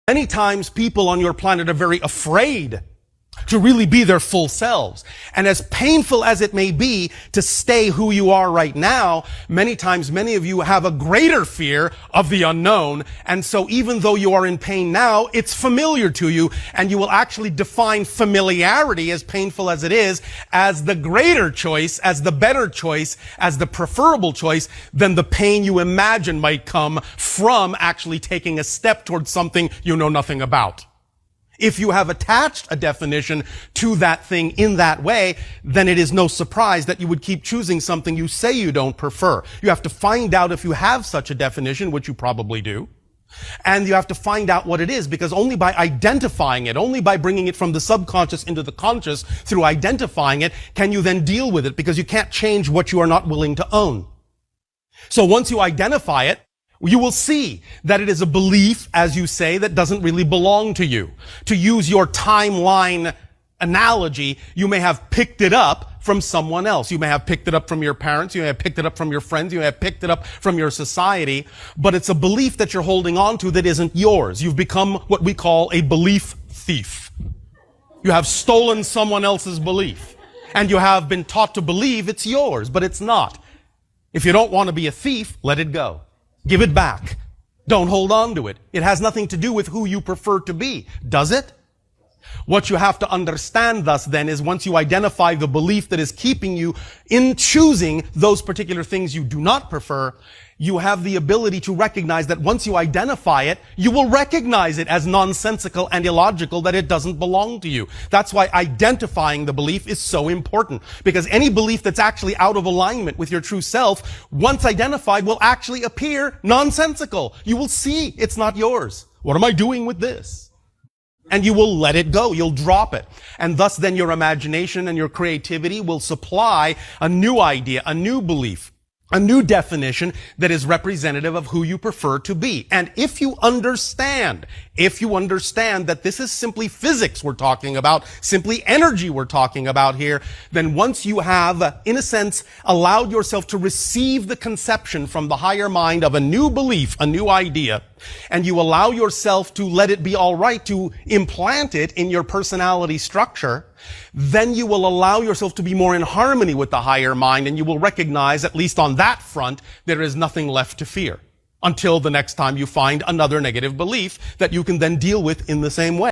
Many times people on your planet are very afraid to really be their full selves. And as painful as it may be to stay who you are right now, many times many of you have a greater fear of the unknown. And so even though you are in pain now, it's familiar to you, and you will actually define familiarity, as painful as it is, as the greater choice, as the better choice, as the preferable choice than the pain you imagine might come from actually taking a step towards something you know nothing about. If you have attached a definition to that thing in that way, then it is no surprise that you would keep choosing something you say you don't prefer. You have to find out if you have such a definition, which you probably do. And you have to find out what it is, because only by identifying it, only by bringing it from the subconscious into the conscious through identifying it, can you then deal with it, because you can't change what you are not willing to own. So once you identify it, you will see that it is a belief, as you say, that doesn't really belong to you. To use your timeline analogy, you may have picked it up from someone else. You may have picked it up from your parents. You may have picked it up from your friends. You may have picked it up from your society. But it's a belief that you're holding on to that isn't yours. You've become what we call a belief thief. You have stolen someone else's belief. And you have been taught to believe it's yours, but it's not. If you don't want to be a thief, let it go. Give it back. Don't hold on to it. It has nothing to do with who you prefer to be, does it? What you have to understand thus then is, once you identify the belief that is keeping you in choosing those particular things you do not prefer, you have the ability to recognize that once you identify it, you will recognize it as nonsensical and illogical, that it doesn't belong to you. That's why identifying the belief is so important, because any belief that's actually out of alignment with your true self, once identified, will actually appear nonsensical. You will see it's not yours. What am I doing with this? And you will let it go. You'll drop it. And thus then your imagination and your creativity will supply a new idea, a new belief, a new definition that is representative of who you prefer to be. And if you understand that this is simply physics we're talking about, simply energy we're talking about here, then once you have, in a sense, allowed yourself to receive the conception from the higher mind of a new belief, a new idea, and you allow yourself to let it be all right to implant it in your personality structure, then you will allow yourself to be more in harmony with the higher mind, and you will recognize, at least on that front, there is nothing left to fear until the next time you find another negative belief that you can then deal with in the same way.